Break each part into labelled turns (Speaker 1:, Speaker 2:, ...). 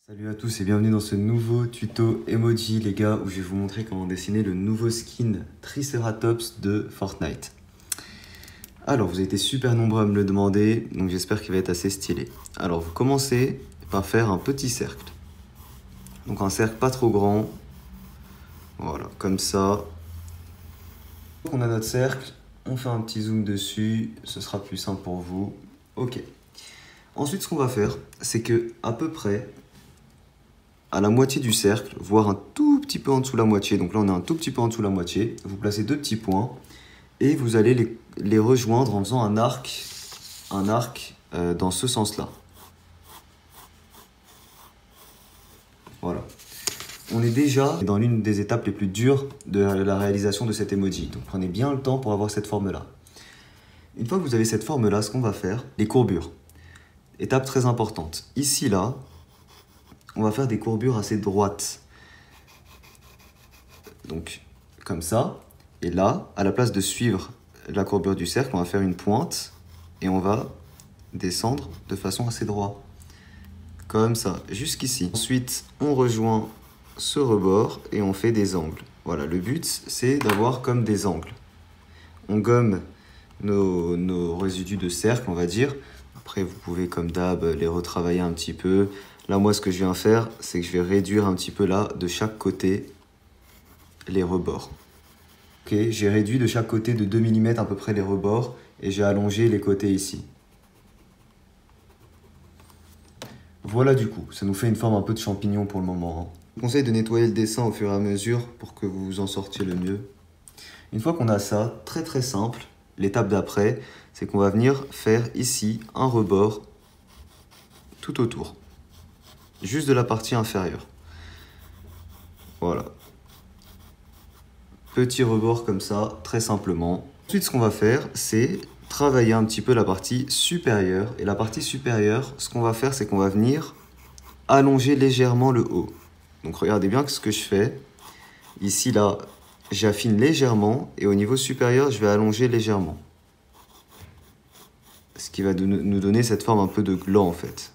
Speaker 1: Salut à tous et bienvenue dans ce nouveau tuto emoji les gars où je vais vous montrer comment dessiner le nouveau skin Triceratops de Fortnite. Alors vous avez été super nombreux à me le demander donc j'espère qu'il va être assez stylé. Alors vous commencez par faire un petit cercle. Donc un cercle pas trop grand. Voilà, comme ça. Donc on a notre cercle, on fait un petit zoom dessus, ce sera plus simple pour vous. Ok. Ensuite ce qu'on va faire c'est que à peu près à la moitié du cercle, voire un tout petit peu en dessous de la moitié. Donc là, on est un tout petit peu en dessous de la moitié. Vous placez deux petits points et vous allez les rejoindre en faisant un arc dans ce sens-là. Voilà. On est déjà dans l'une des étapes les plus dures de la réalisation de cet emoji. Donc prenez bien le temps pour avoir cette forme-là. Une fois que vous avez cette forme-là, ce qu'on va faire, les courbures. Étape très importante. Ici, là, on va faire des courbures assez droites. Donc, comme ça. Et là, à la place de suivre la courbure du cercle, on va faire une pointe et on va descendre de façon assez droite. Comme ça, jusqu'ici. Ensuite, on rejoint ce rebord et on fait des angles. Voilà, le but, c'est d'avoir comme des angles. On gomme nos résidus de cercle, on va dire. Après, vous pouvez, comme d'hab, les retravailler un petit peu. Là, moi, ce que je viens faire, c'est que je vais réduire un petit peu là, de chaque côté, les rebords. Ok, j'ai réduit de chaque côté de 2 mm à peu près les rebords et j'ai allongé les côtés ici. Voilà du coup, ça nous fait une forme un peu de champignon pour le moment. Je vous conseille de nettoyer le dessin au fur et à mesure pour que vous vous en sortiez le mieux. Une fois qu'on a ça, très très simple, l'étape d'après, c'est qu'on va venir faire ici un rebord tout autour. Juste de la partie inférieure. Voilà. Petit rebord comme ça, très simplement. Ensuite, ce qu'on va faire, c'est travailler un petit peu la partie supérieure. Et la partie supérieure, ce qu'on va faire, c'est qu'on va venir allonger légèrement le haut. Donc regardez bien ce que je fais. Ici, là, j'affine légèrement. Et au niveau supérieur, je vais allonger légèrement. Ce qui va nous donner cette forme un peu de gland, en fait.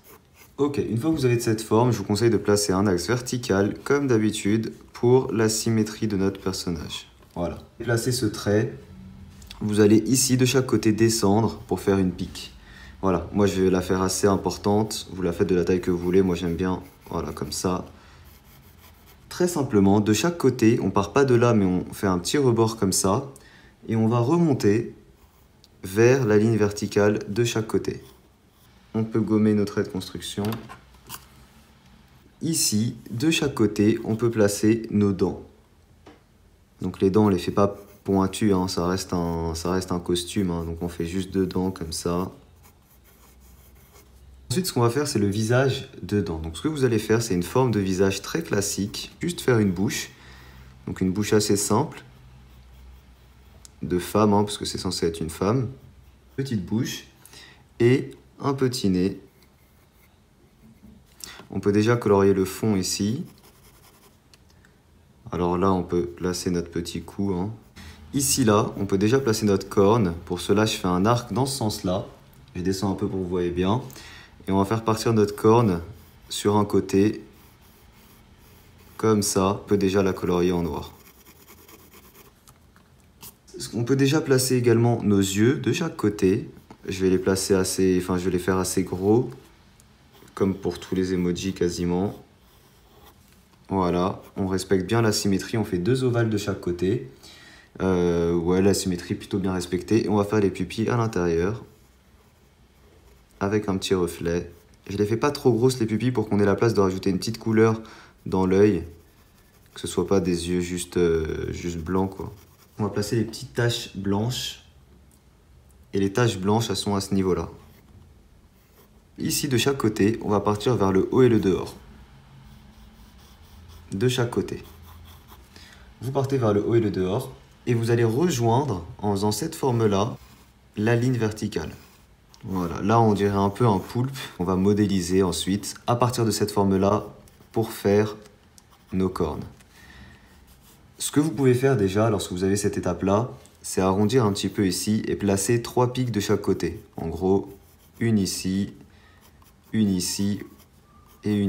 Speaker 1: Ok, une fois que vous avez cette forme, je vous conseille de placer un axe vertical, comme d'habitude, pour la symétrie de notre personnage. Voilà. Placez ce trait. Vous allez ici, de chaque côté, descendre pour faire une pique. Voilà, moi je vais la faire assez importante. Vous la faites de la taille que vous voulez. Moi j'aime bien, voilà, comme ça. Très simplement, de chaque côté, on part pas de là, mais on fait un petit rebord comme ça. Et on va remonter vers la ligne verticale de chaque côté. On peut gommer nos traits de construction. Ici, de chaque côté, on peut placer nos dents. Donc les dents, on les fait pas pointues, hein, ça reste un costume, hein, donc on fait juste deux dents comme ça. Ensuite, ce qu'on va faire, c'est le visage dedans. Donc ce que vous allez faire, c'est une forme de visage très classique. Juste faire une bouche. Donc une bouche assez simple. De femme, hein, parce que c'est censé être une femme. Petite bouche. Et un petit nez. On peut déjà colorier le fond ici. Alors là, on peut placer notre petit cou. Hein. Ici, là, on peut déjà placer notre corne. Pour cela, je fais un arc dans ce sens-là. Je descends un peu pour que vous voyez bien. Et on va faire partir notre corne sur un côté. Comme ça, on peut déjà la colorier en noir. On peut déjà placer également nos yeux de chaque côté. Je vais les placer je vais les faire assez gros. Comme pour tous les emojis quasiment. Voilà, on respecte bien la symétrie. On fait deux ovales de chaque côté. Ouais, la symétrie plutôt bien respectée. Et on va faire les pupilles à l'intérieur. Avec un petit reflet. Je les fais pas trop grosses les pupilles pour qu'on ait la place de rajouter une petite couleur dans l'œil. Que ce soit pas des yeux juste blancs quoi. On va placer les petites taches blanches. Et les taches blanches, elles sont à ce niveau-là. Ici, de chaque côté, on va partir vers le haut et le dehors. De chaque côté. Vous partez vers le haut et le dehors. Et vous allez rejoindre, en faisant cette forme-là, la ligne verticale. Voilà, là on dirait un peu un poulpe. On va modéliser ensuite, à partir de cette forme-là, pour faire nos cornes. Ce que vous pouvez faire déjà, lorsque vous avez cette étape-là, c'est arrondir un petit peu ici et placer 3 pics de chaque côté. En gros, une ici et une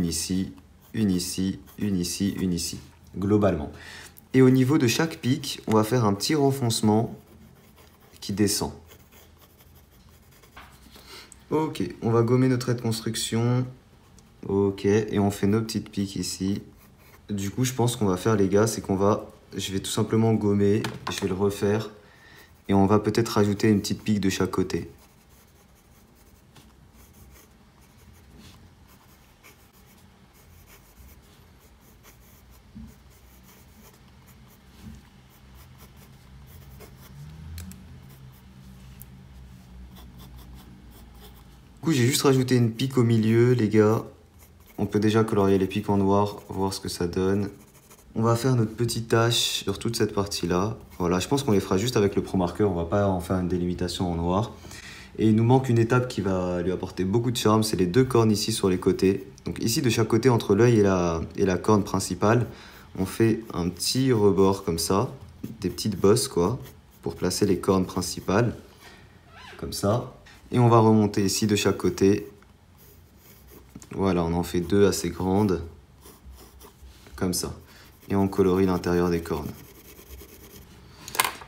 Speaker 1: ici. une ici, une ici, une ici, globalement. Et au niveau de chaque pic, on va faire un petit renfoncement qui descend. Ok, on va gommer notre trait de construction. Ok, et on fait nos petites piques ici. Du coup, je pense qu'on va faire, les gars, c'est je vais tout simplement gommer, je vais le refaire, et on va peut-être rajouter une petite pique de chaque côté. Du coup, j'ai juste rajouté une pique au milieu, les gars. On peut déjà colorier les pics en noir, voir ce que ça donne. On va faire notre petite tache sur toute cette partie-là. Voilà, je pense qu'on les fera juste avec le Pro Marker, on va pas en faire une délimitation en noir. Et il nous manque une étape qui va lui apporter beaucoup de charme, c'est les deux cornes ici sur les côtés. Donc ici, de chaque côté, entre l'œil et la corne principale, on fait un petit rebord comme ça, des petites bosses quoi, pour placer les cornes principales, comme ça. Et on va remonter ici de chaque côté. Voilà, on en fait deux assez grandes, comme ça. Et on colorie l'intérieur des cornes.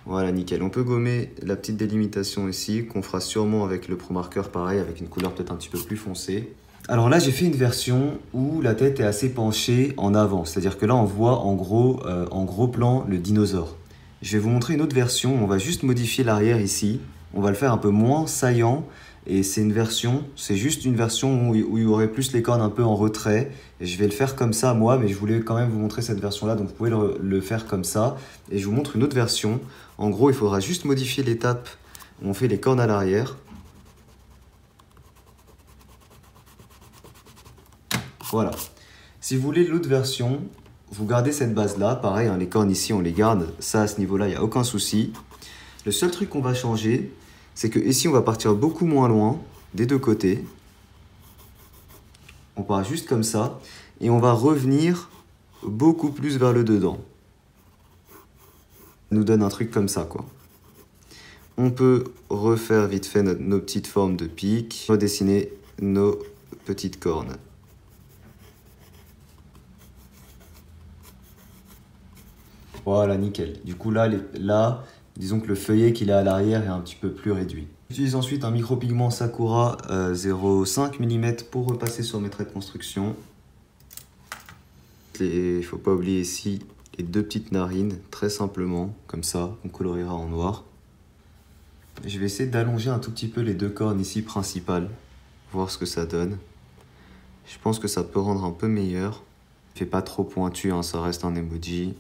Speaker 1: Voilà, nickel. On peut gommer la petite délimitation ici, qu'on fera sûrement avec le Pro Marker, pareil, avec une couleur peut-être un petit peu plus foncée. Alors là, j'ai fait une version où la tête est assez penchée en avant. C'est-à-dire que là, on voit en gros plan le dinosaure. Je vais vous montrer une autre version. On va juste modifier l'arrière ici. On va le faire un peu moins saillant. Et c'est juste une version où il y aurait plus les cornes un peu en retrait. Et je vais le faire comme ça moi, mais je voulais quand même vous montrer cette version-là, donc vous pouvez le faire comme ça. Et je vous montre une autre version. En gros, il faudra juste modifier l'étape où on fait les cornes à l'arrière. Voilà. Si vous voulez l'autre version, vous gardez cette base-là. Pareil, hein, les cornes ici, on les garde. Ça, à ce niveau-là, il n'y a aucun souci. Le seul truc qu'on va changer, c'est que ici, on va partir beaucoup moins loin des deux côtés. On part juste comme ça. Et on va revenir beaucoup plus vers le dedans. Ça nous donne un truc comme ça, quoi. On peut refaire vite fait nos petites formes de pics. Redessiner nos petites cornes. Voilà, nickel. Du coup, là, disons que le feuillet qu'il a à l'arrière est un petit peu plus réduit. J'utilise ensuite un micropigment Sakura 0,5 mm pour repasser sur mes traits de construction. Il ne faut pas oublier ici les deux petites narines, très simplement, comme ça, on coloriera en noir. Je vais essayer d'allonger un tout petit peu les deux cornes ici principales, voir ce que ça donne. Je pense que ça peut rendre un peu meilleur. Il fait pas trop pointu, hein, ça reste un emoji.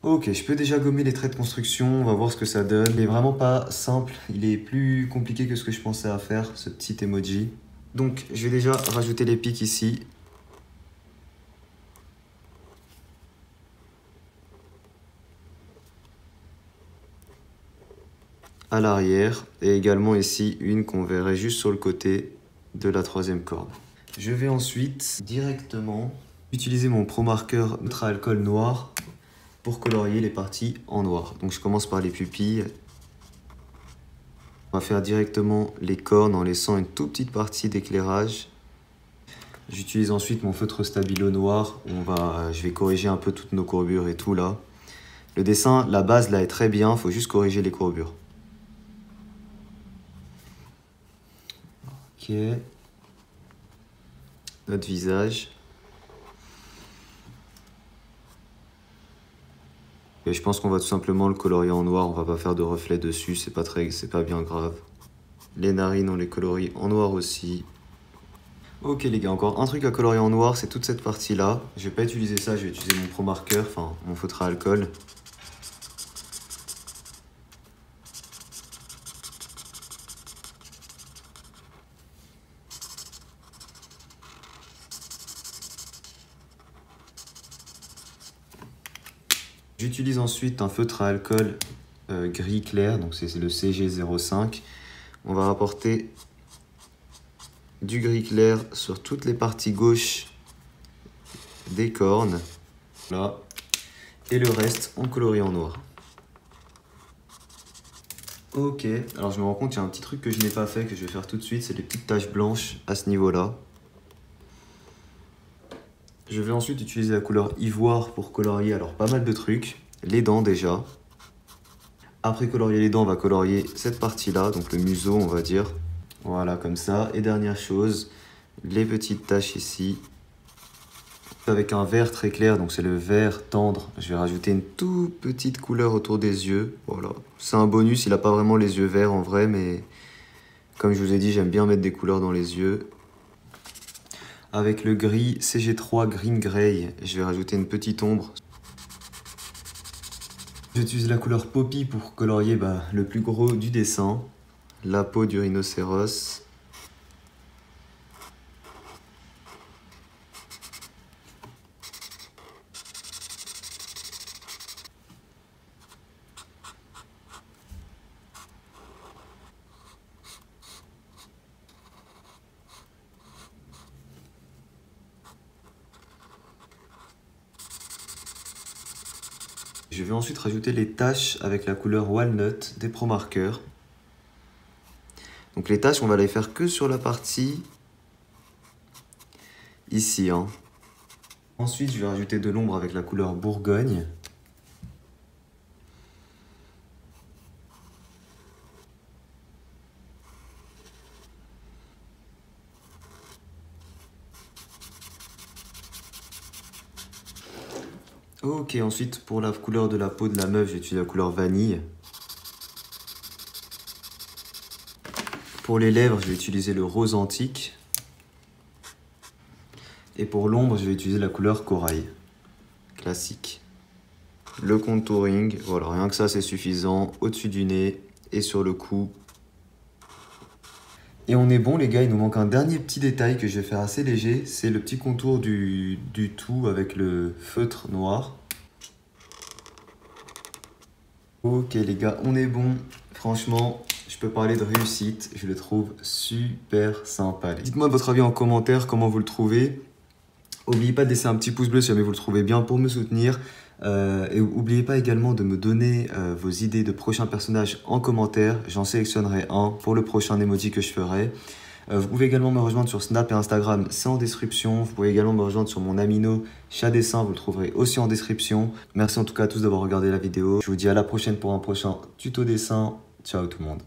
Speaker 1: Ok, je peux déjà gommer les traits de construction, on va voir ce que ça donne. Il est vraiment pas simple, il est plus compliqué que ce que je pensais à faire, ce petit emoji. Donc, je vais déjà rajouter les pics ici. À l'arrière, et également ici une qu'on verrait juste sur le côté de la troisième corde. Je vais ensuite directement utiliser mon Pro Marker Ultra Alcool noir pour colorier les parties en noir. Donc je commence par les pupilles. On va faire directement les cornes en laissant une toute petite partie d'éclairage. J'utilise ensuite mon feutre stabilo noir. Je vais corriger un peu toutes nos courbures et tout là. Le dessin, la base là est très bien, il faut juste corriger les courbures. Ok. Notre visage. Et je pense qu'on va tout simplement le colorier en noir, on va pas faire de reflet dessus, c'est pas bien grave. Les narines, on les colorie en noir aussi. Ok les gars, encore un truc à colorier en noir, c'est toute cette partie-là. Je vais pas utiliser ça, je vais utiliser mon Pro Marker, enfin mon feutre à alcool. J'utilise ensuite un feutre à alcool gris clair, donc c'est le CG05. On va rapporter du gris clair sur toutes les parties gauches des cornes. Là. Et le reste, on colorie en noir. Ok, alors je me rends compte qu'il y a un petit truc que je n'ai pas fait, que je vais faire tout de suite, c'est les petites taches blanches à ce niveau-là. Je vais ensuite utiliser la couleur ivoire pour colorier alors pas mal de trucs. Les dents déjà. Après colorier les dents, on va colorier cette partie-là, donc le museau on va dire. Voilà, comme ça. Et dernière chose, les petites taches ici. Avec un vert très clair, donc c'est le vert tendre. Je vais rajouter une toute petite couleur autour des yeux. Voilà, c'est un bonus, il n'a pas vraiment les yeux verts en vrai, mais comme je vous ai dit, j'aime bien mettre des couleurs dans les yeux. Avec le gris CG3 Green Grey, je vais rajouter une petite ombre. J'utilise la couleur Poppy pour colorier le plus gros du dessin, la peau du rhinocéros. Je vais ensuite rajouter les taches avec la couleur Walnut des Pro Markers. Donc les taches, on va les faire que sur la partie ici. Ensuite, je vais rajouter de l'ombre avec la couleur Bourgogne. Ok, ensuite pour la couleur de la peau de la meuf, j'ai utilisé la couleur vanille. Pour les lèvres, je vais utiliser le rose antique. Et pour l'ombre, je vais utiliser la couleur corail. Classique. Le contouring, voilà, rien que ça c'est suffisant. Au-dessus du nez et sur le cou. Et on est bon les gars, il nous manque un dernier petit détail que je vais faire assez léger. C'est le petit contour du tout avec le feutre noir. Ok les gars, on est bon. Franchement, je peux parler de réussite. Je le trouve super sympa. Dites-moi votre avis en commentaire, comment vous le trouvez. N'oubliez pas de laisser un petit pouce bleu si jamais vous le trouvez bien pour me soutenir. Et n'oubliez pas également de me donner vos idées de prochains personnages en commentaire. J'en sélectionnerai un pour le prochain emoji que je ferai. Vous pouvez également me rejoindre sur Snap et Instagram, c'est en description. Vous pouvez également me rejoindre sur mon Amino Chat Dessin, vous le trouverez aussi en description. Merci en tout cas à tous d'avoir regardé la vidéo. Je vous dis à la prochaine pour un prochain tuto dessin. Ciao tout le monde.